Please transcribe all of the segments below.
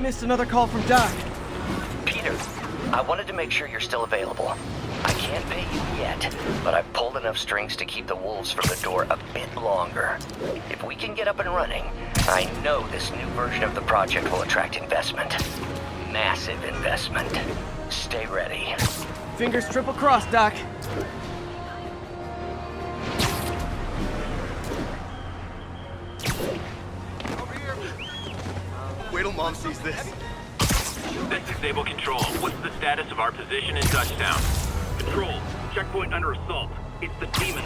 Missed another call from Doc. Peter, I wanted to make sure you're still available. I can't pay you yet, but I've pulled enough strings to keep the wolves from the door a bit longer. If we can get up and running, I know this new version of the project will attract investment. Massive investment. Stay ready. Fingers triple crossed, Doc. Over here. Wait till Mom sees this. This is Sable Control. What's the status of our position in Touchdown? Control, checkpoint under assault. It's the Demon.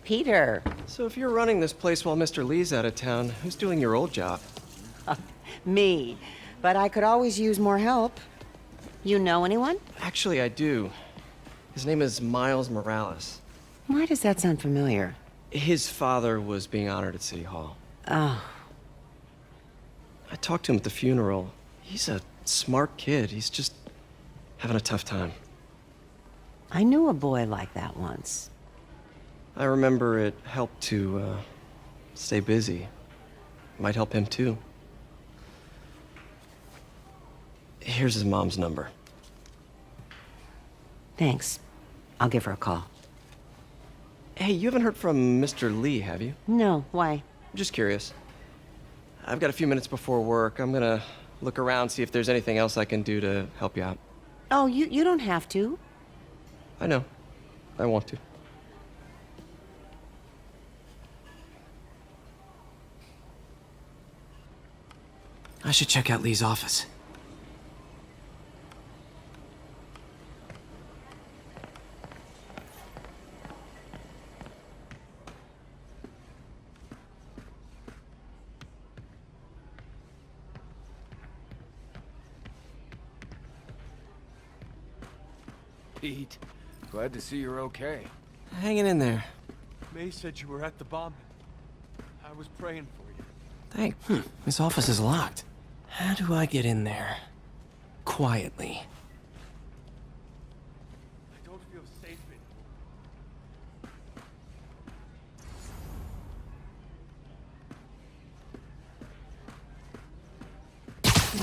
Peter. So if you're running this place while Mr. Lee's out of town, who's doing your old job? Me. But I could always use more help. You know anyone? Actually, I do. His name is Miles Morales. Why does that sound familiar? His father was being honored at City Hall. Oh. I talked to him at the funeral. He's a smart kid. He's just having a tough time. I knew a boy like that once. I remember it helped to, stay busy. Might help him, too. Here's his mom's number. Thanks. I'll give her a call. Hey, you haven't heard from Mr. Lee, have you? No, why? Just curious. I've got a few minutes before work. I'm gonna look around, see if there's anything else I can do to help you out. Oh, you don't have to. I know. I want to. I should check out Lee's office. Pete, glad to see you're okay. Hanging in there. May said you were at the bombing. I was praying for you. Thanks. His office is locked. How do I get in there? Quietly. I don't feel safe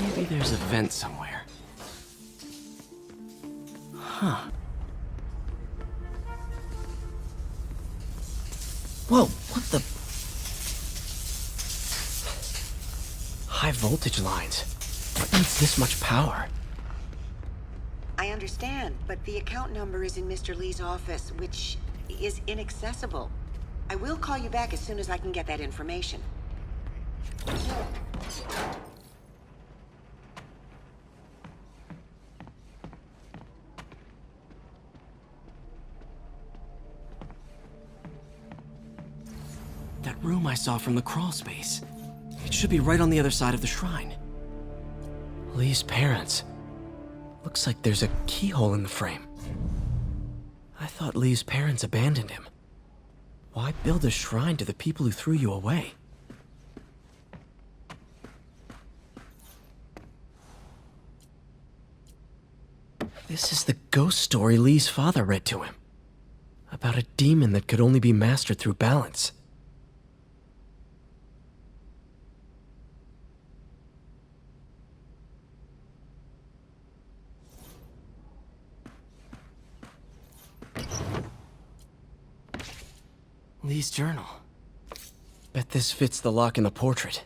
in. Maybe there's a vent somewhere. Huh. Whoa, what the? High voltage lines. What needs this much power? I understand, but the account number is in Mr. Lee's office, which is inaccessible. I will call you back as soon as I can get that information. That room I saw from the crawl space. It should be right on the other side of the shrine. Lee's parents. Looks like there's a keyhole in the frame. I thought Lee's parents abandoned him. Why build a shrine to the people who threw you away? This is the ghost story Lee's father read to him. About a demon that could only be mastered through balance. Lee's journal. Bet this fits the lock in the portrait.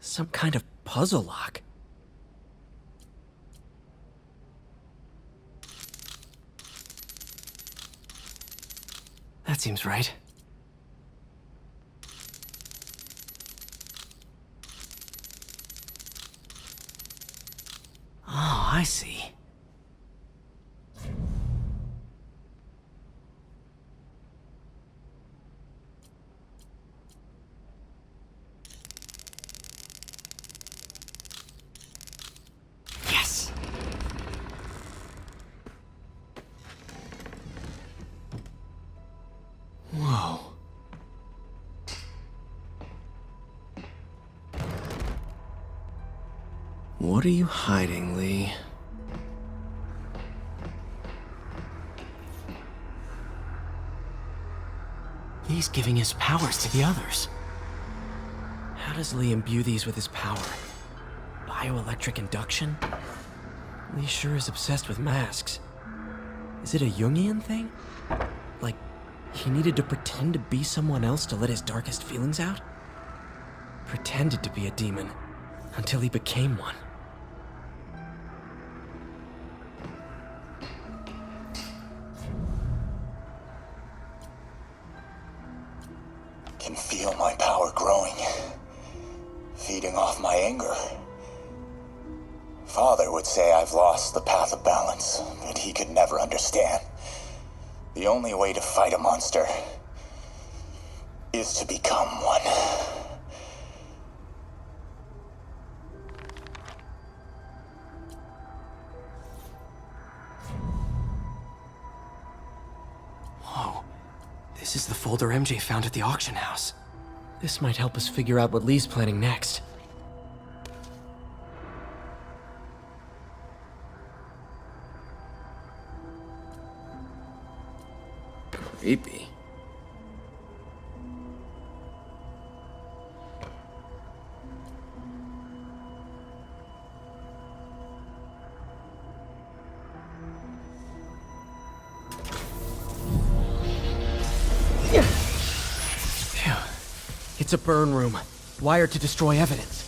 Some kind of puzzle lock. That seems right. Oh, I see. Yes! Whoa. What are you hiding, Lee? He's giving his powers to the others. How does Lee imbue these with his power? Bioelectric induction? Lee sure is obsessed with masks. Is it a Jungian thing? Like, he needed to pretend to be someone else to let his darkest feelings out? Pretended to be a demon, until he became one. Can feel my power growing, feeding off my anger. Father would say I've lost the path of balance, but he could never understand. The only way to fight a monster is to become one. Whoa. This is the folder MJ found at the auction house. This might help us figure out what Lee's planning next. Creepy. Phew. It's a burn room, wired to destroy evidence.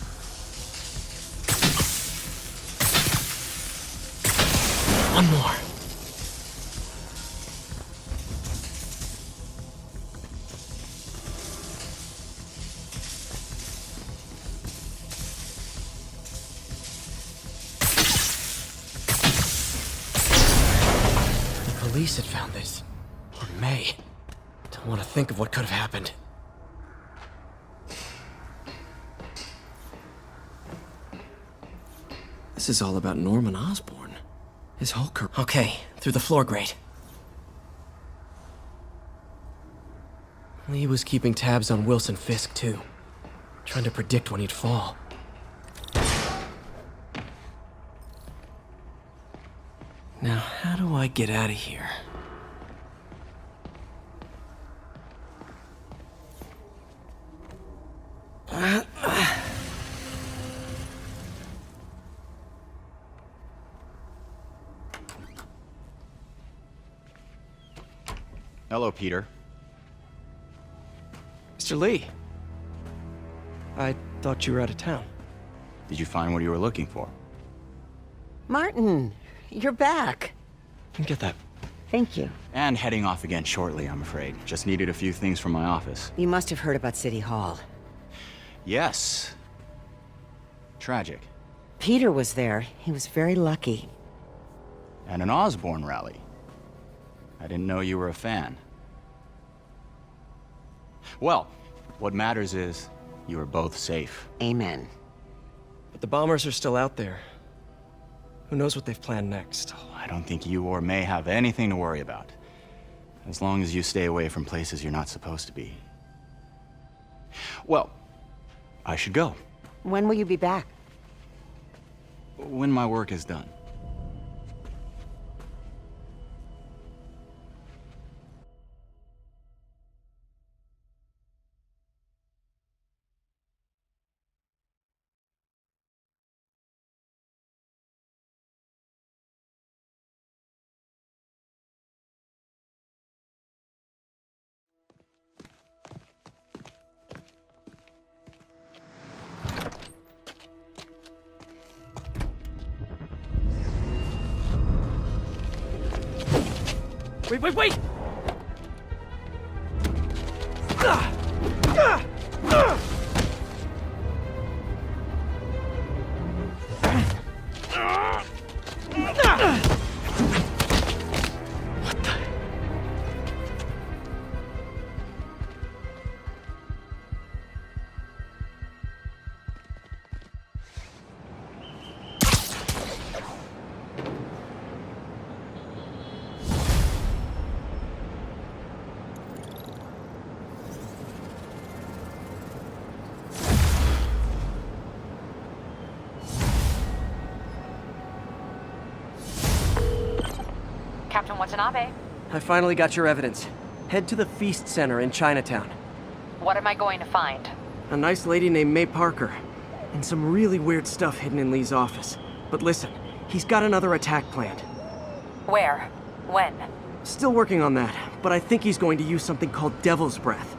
One more. The police had found this. Or may. Don't want to think of what could have happened. This is all about Norman Osborn. His whole career. Okay, through the floor grate. Lee was keeping tabs on Wilson Fisk, too. Trying to predict when he'd fall. Now, how do I get out of here? Hello, Peter. Mr. Lee. I thought you were out of town. Did you find what you were looking for? Martin, you're back. Get that. Thank you. And heading off again shortly, I'm afraid. Just needed a few things from my office. You must have heard about City Hall. Yes. Tragic. Peter was there. He was very lucky. And an Osborn rally. I didn't know you were a fan. Well, what matters is you are both safe. Amen. But the bombers are still out there. Who knows what they've planned next? I don't think you or May have anything to worry about. As long as you stay away from places you're not supposed to be. Well, I should go. When will you be back? When my work is done. Wait! Captain Watanabe, I finally got your evidence. Head to the Feast Center in Chinatown. what am I going to find? A nice lady named May Parker. And some really weird stuff hidden in Lee's office. But listen, he's got another attack planned. Where? When? Still working on that, but I think he's going to use something called Devil's Breath.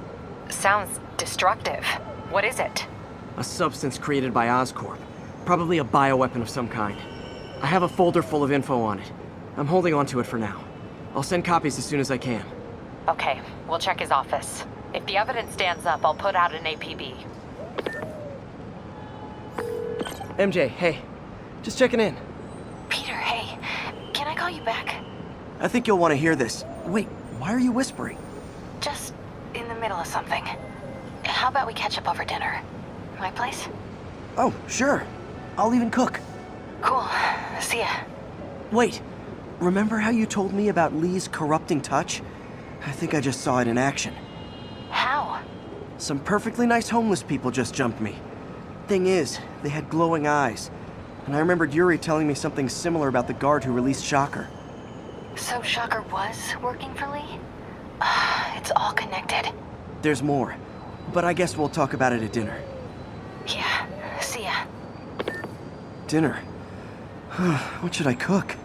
Sounds destructive. What is it? A substance created by Oscorp. Probably a bioweapon of some kind. I have a folder full of info on it. I'm holding on to it for now. I'll send copies as soon as I can. Okay, we'll check his office. If the evidence stands up, I'll put out an APB. MJ, hey. Just checking in. Peter, hey. Can I call you back? I think you'll want to hear this. Wait, why are you whispering? Just in the middle of something. How about we catch up over dinner? My place? Oh, sure. I'll even cook. Cool. See ya. Wait, remember how you told me about Lee's corrupting touch? I think I just saw it in action. How? Some perfectly nice homeless people just jumped me. Thing is, they had glowing eyes. And I remembered Yuri telling me something similar about the guard who released Shocker. So Shocker was working for Lee? It's all connected. There's more, but I guess we'll talk about it at dinner. Yeah, see ya. Dinner? What should I cook?